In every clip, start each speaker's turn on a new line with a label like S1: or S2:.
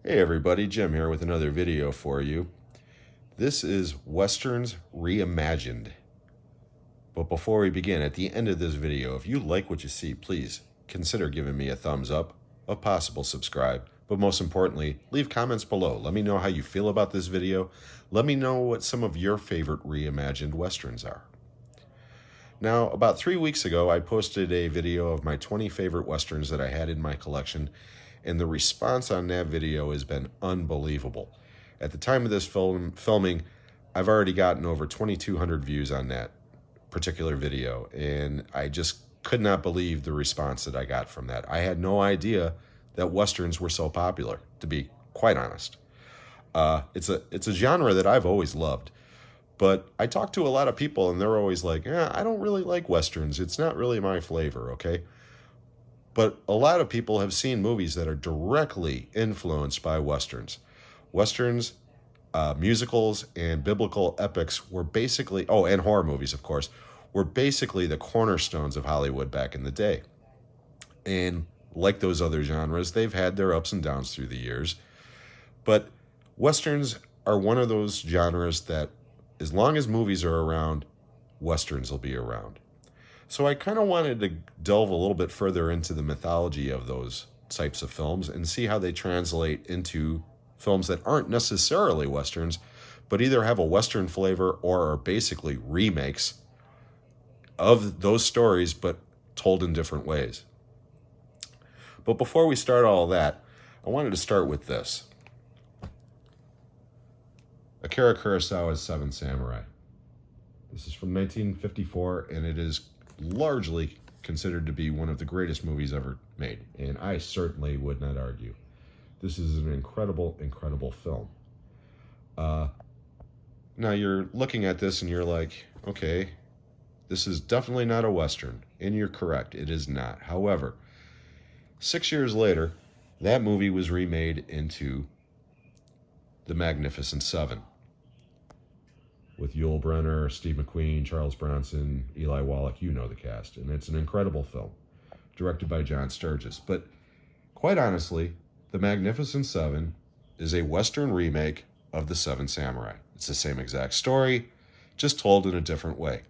S1: Hey everybody, Jim here with another video for you. This is Westerns Reimagined. But before we begin, at the end of this video, if you like what you see, please consider giving me a thumbs up, a possible subscribe, but most importantly, leave comments below. Let me know how you feel about this video. Let me know what some of your favorite reimagined Westerns are. Now, about 3 weeks ago, I posted a video of my 20 favorite Westerns that I had in my collection, and the response on that video has been unbelievable. At the time of this filming, I've already gotten over 2,200 views on that particular video, and I just could not believe the response that I got from that. I had no idea that Westerns were so popular, to be quite honest. It's a genre that I've always loved. But I talk to a lot of people, and they're always like, I don't really like Westerns. It's not really my flavor, okay? But a lot of people have seen movies that are directly influenced by Westerns. Westerns, musicals, and biblical epics were basically, oh, and horror movies, of course, were basically the cornerstones of Hollywood back in the day. And like those other genres, they've had their ups and downs through the years. But Westerns are one of those genres that, as long as movies are around, Westerns will be around. So I kind of wanted to delve a little bit further into the mythology of those types of films and see how they translate into films that aren't necessarily Westerns, but either have a Western flavor or are basically remakes of those stories, but told in different ways. But before we start all that, I wanted to start with this. Akira Kurosawa's Seven Samurai. This is from 1954, and it is largely considered to be one of the greatest movies ever made, and I certainly would not argue. This is an incredible, incredible film. Now you're looking at this and you're like, okay, this is definitely not a Western, and you're correct, it is not. However, 6 years later, that movie was remade into The Magnificent Seven, with Yul Brynner, Steve McQueen, Charles Bronson, Eli Wallach. You know the cast. And it's an incredible film, directed by John Sturges. But quite honestly, The Magnificent Seven is a Western remake of The Seven Samurai. It's the same exact story, just told in a different way.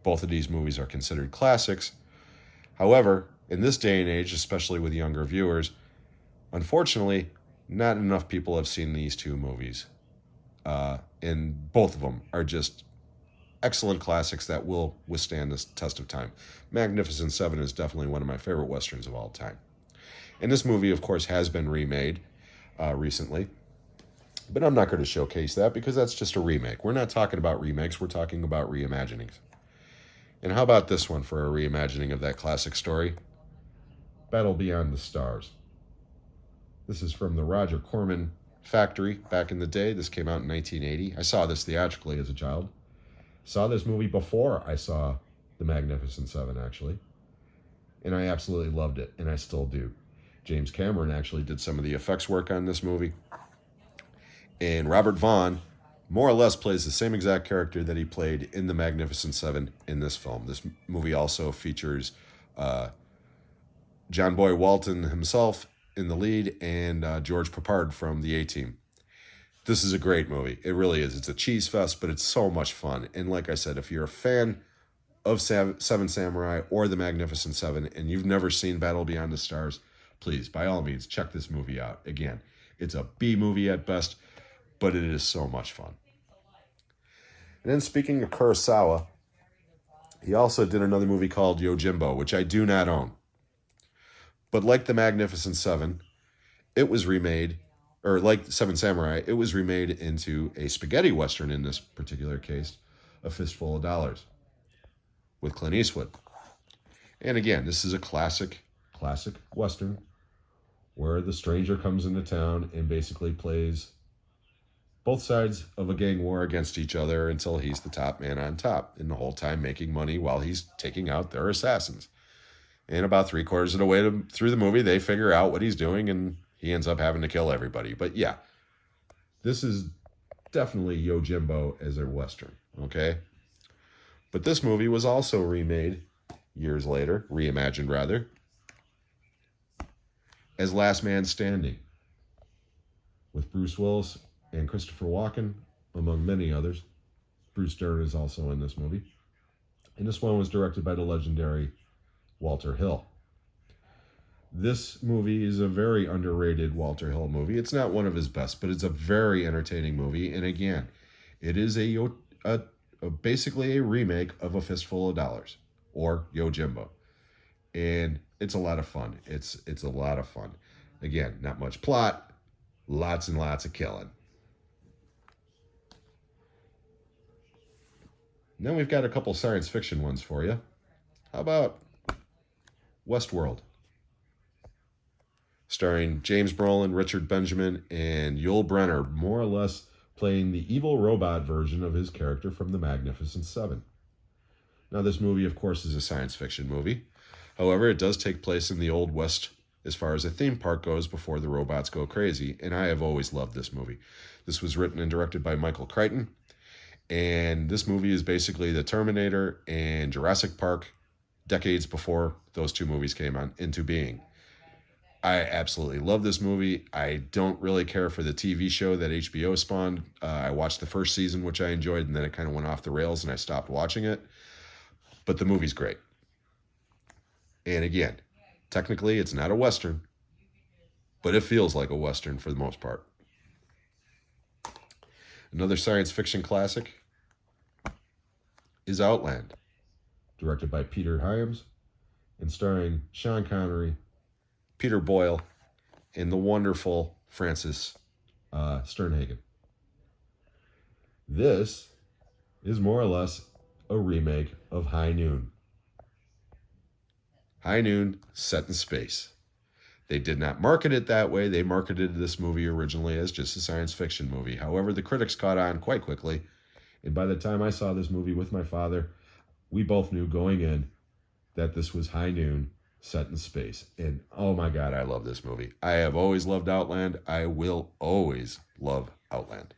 S1: Both of these movies are considered classics. However, in this day and age, especially with younger viewers, unfortunately, not enough people have seen these two movies. And both of them are just excellent classics that will withstand the test of time. Magnificent Seven is definitely one of my favorite Westerns of all time. And this movie, of course, has been remade recently. But I'm not going to showcase that because that's just a remake. We're not talking about remakes, we're talking about reimaginings. And how about this one for a reimagining of that classic story? Battle Beyond the Stars. This is from the Roger Corman Factory back in the day. This came out in 1980. I saw this theatrically as a child. Saw this movie before I saw The Magnificent Seven, actually. And I absolutely loved it, and I still do. James Cameron actually did some of the effects work on this movie. And Robert Vaughn more or less plays the same exact character that he played in The Magnificent Seven in this film. This movie also features John Boy Walton himself in the lead, and George Peppard from the A-Team. This is a great movie. It really is. It's a cheese fest, but it's so much fun. And like I said, if you're a fan of Seven Samurai or The Magnificent Seven and you've never seen Battle Beyond the Stars, please, by all means, check this movie out. Again, it's a B movie at best, but it is so much fun. And then speaking of Kurosawa, he also did another movie called Yojimbo, which I do not own. But like The Magnificent Seven, it was remade, or like Seven Samurai, it was remade into a spaghetti Western in this particular case, A Fistful of Dollars, with Clint Eastwood. And again, this is a classic Western, where the stranger comes into town and basically plays both sides of a gang war against each other until he's the top man on top, and the whole time making money while he's taking out their assassins. And about 3/4 of the way through the movie, they figure out what he's doing, and he ends up having to kill everybody. But yeah, this is definitely Yojimbo as a Western, okay? But this movie was also remade years later, reimagined rather, as Last Man Standing. with Bruce Willis and Christopher Walken, among many others. Bruce Dern is also in this movie. And this one was directed by the legendary Walter Hill. This movie is a very underrated Walter Hill movie. It's not one of his best, but it's a very entertaining movie. And again, it is basically a remake of A Fistful of Dollars or Yojimbo. And it's a lot of fun. It's a lot of fun. Again, not much plot, lots and lots of killing. And then we've got a couple science fiction ones for you. How about Westworld? Starring James Brolin, Richard Benjamin, and Yul Brynner, more or less playing the evil robot version of his character from The Magnificent Seven. Now, this movie, of course, is a science fiction movie. However, it does take place in the Old West as far as a theme park goes before the robots go crazy, and I have always loved this movie. This was written and directed by Michael Crichton, and this movie is basically the Terminator and Jurassic Park decades before those two movies came into being. I absolutely love this movie. I don't really care for the TV show that HBO spawned. I watched the first season, which I enjoyed, and then it kind of went off the rails and I stopped watching it. But the movie's great. And again, technically it's not a Western, but it feels like a Western for the most part. Another science fiction classic is Outland, directed by Peter Hyams and starring Sean Connery, Peter Boyle, and the wonderful Frances Sternhagen. This is more or less a remake of High Noon. High Noon set in space. They did not market it that way. They marketed this movie originally as just a science fiction movie. However, the critics caught on quite quickly. And by the time I saw this movie with my father, we both knew going in that this was High Noon set in space. And oh my God, I love this movie. I have always loved Outland. I will always love Outland.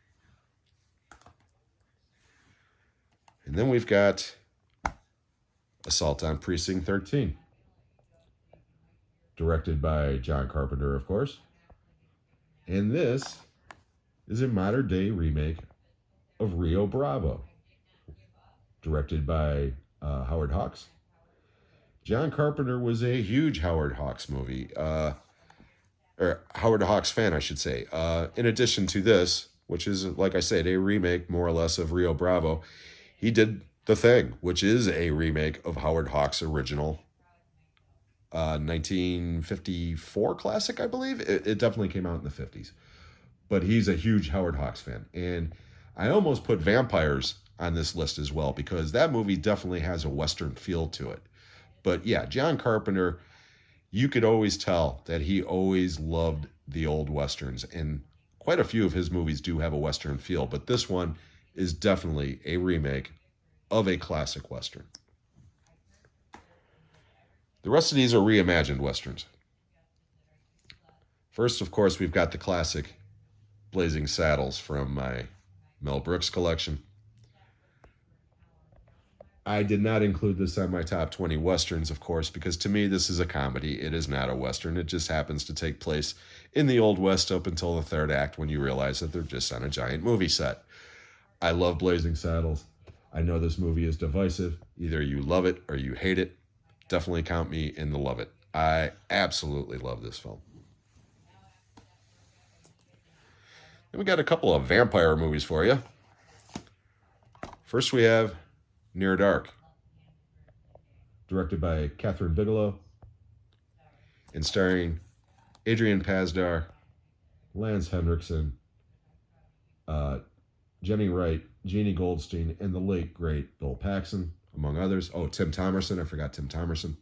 S1: And then we've got Assault on Precinct 13. Directed by John Carpenter, of course. And this is a modern-day remake of Rio Bravo, directed by Howard Hawks. John Carpenter was a huge Howard Hawks movie, or Howard Hawks fan, I should say. In addition to this, which is, like I said, a remake, more or less, of Rio Bravo, he did The Thing, which is a remake of Howard Hawks' original 1954 classic, I believe. It definitely came out in the 50s. But he's a huge Howard Hawks fan. And I almost put Vampires on this list as well, because that movie definitely has a Western feel to it. But yeah, John Carpenter, you could always tell that he always loved the old Westerns. And quite a few of his movies do have a Western feel. But this one is definitely a remake of a classic Western. The rest of these are reimagined Westerns. First, of course, we've got the classic Blazing Saddles from my Mel Brooks collection. I did not include this on my top 20 Westerns, of course, because to me this is a comedy. It is not a Western. It just happens to take place in the Old West up until the third act, when you realize that they're just on a giant movie set. I love Blazing Saddles. I know this movie is divisive. Either you love it or you hate it. Definitely count me in the love it. I absolutely love this film. Then we got a couple of vampire movies for you. First we have Near Dark, directed by Catherine Bigelow and starring Adrian Pasdar, Lance Henriksen, Jenny Wright, Jeannie Goldstein, and the late, great Bill Paxton, among others. Oh, Tim Thomerson. I forgot Tim Thomerson.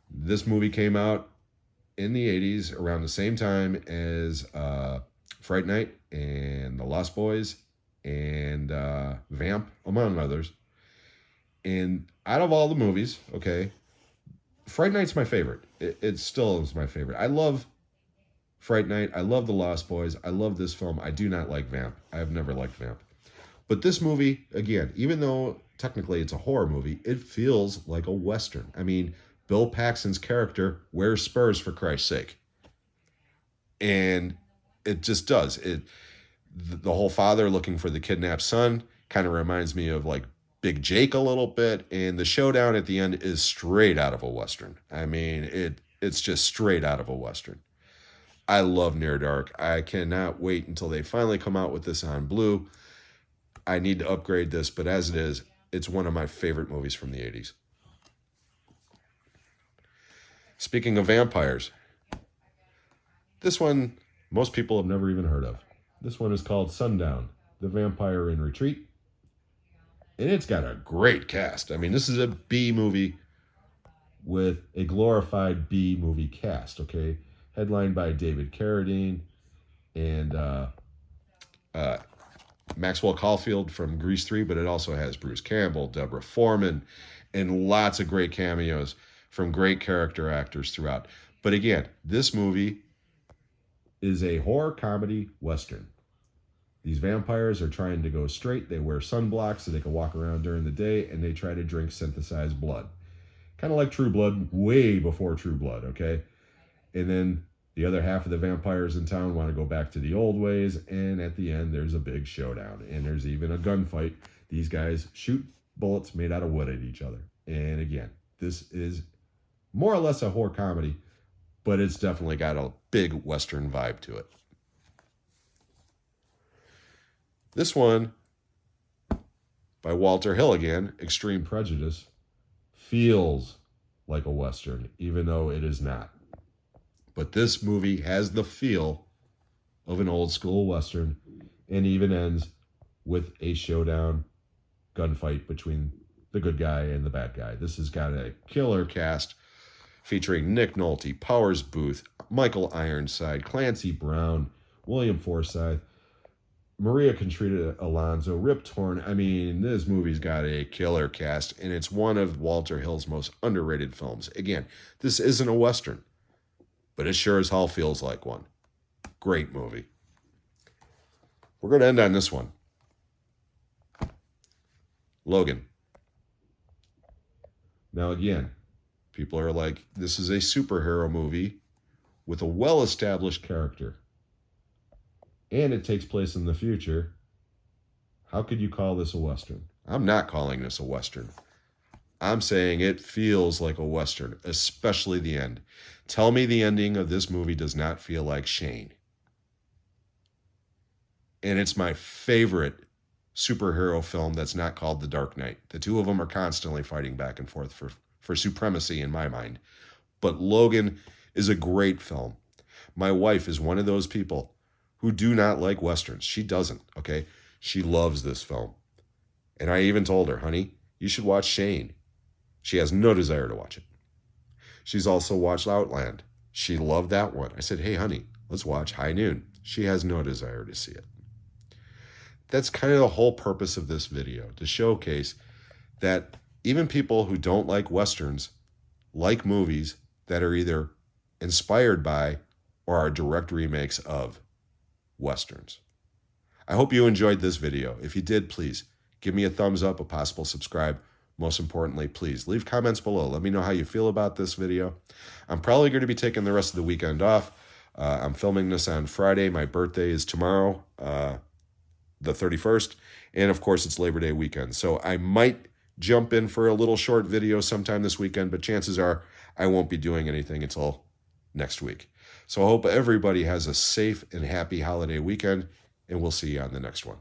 S1: This movie came out in the 80s around the same time as Fright Night and The Lost Boys and Vamp, among others. And out of all the movies, okay, Fright Night's my favorite. It still is my favorite. I love Fright Night. I love The Lost Boys. I love this film. I do not like Vamp. I have never liked Vamp. But this movie, again, even though technically it's a horror movie, it feels like a Western. I mean, Bill Paxton's character wears spurs, for Christ's sake. And It just does. The whole father looking for the kidnapped son kind of reminds me of like Big Jake a little bit, and the showdown at the end is straight out of a Western. I mean, it's just straight out of a Western. I love Near Dark. I cannot wait until they finally come out with this on Blue. I need to upgrade this, but as it is, it's one of my favorite movies from the 80s. Speaking of vampires, this one most people have never even heard of. This one is called Sundown, The Vampire in Retreat. And it's got a great cast. I mean, this is a B movie with a glorified B movie cast, okay? Headlined by David Carradine and Maxwell Caulfield from Grease 3, but it also has Bruce Campbell, Deborah Foreman, and lots of great cameos from great character actors throughout. But again, this movie is a horror comedy Western. These vampires are trying to go straight. They wear sunblocks so they can walk around during the day, and they try to drink synthesized blood. Kind of like True Blood, way before True Blood, okay? And then the other half of the vampires in town want to go back to the old ways, and at the end, there's a big showdown, and there's even a gunfight. These guys shoot bullets made out of wood at each other. And again, this is more or less a horror comedy, but it's definitely got a big Western vibe to it. This one, by Walter Hill again, Extreme Prejudice, feels like a Western, even though it is not. But this movie has the feel of an old school Western, and even ends with a showdown gunfight between the good guy and the bad guy. This has got a killer cast featuring Nick Nolte, Powers Booth, Michael Ironside, Clancy Brown, William Forsythe, Maria Conchita Alonso, Rip Torn. I mean, this movie's got a killer cast, and it's one of Walter Hill's most underrated films. Again, this isn't a Western, but it sure as hell feels like one. Great movie. We're going to end on this one. Logan. Now again, people are like, this is a superhero movie with a well-established character, and it takes place in the future. How could you call this a Western? I'm not calling this a Western. I'm saying it feels like a Western, especially the end. Tell me the ending of this movie does not feel like Shane. And it's my favorite superhero film that's not called The Dark Knight. The two of them are constantly fighting back and forth for supremacy in my mind. But Logan is a great film. My wife is one of those people who do not like Westerns. She doesn't, okay? She loves this film. And I even told her, honey, you should watch Shane. She has no desire to watch it. She's also watched Outland. She loved that one. I said, hey, honey, let's watch High Noon. She has no desire to see it. That's kind of the whole purpose of this video, to showcase that even people who don't like Westerns like movies that are either inspired by or are direct remakes of Westerns. I hope you enjoyed this video. If you did, please give me a thumbs up, a possible subscribe. Most importantly, please leave comments below. Let me know how you feel about this video. I'm probably going to be taking the rest of the weekend off. I'm filming this on Friday. My birthday is tomorrow, the 31st. And of course, it's Labor Day weekend. So I might jump in for a little short video sometime this weekend, but chances are I won't be doing anything until next week. So I hope everybody has a safe and happy holiday weekend, and we'll see you on the next one.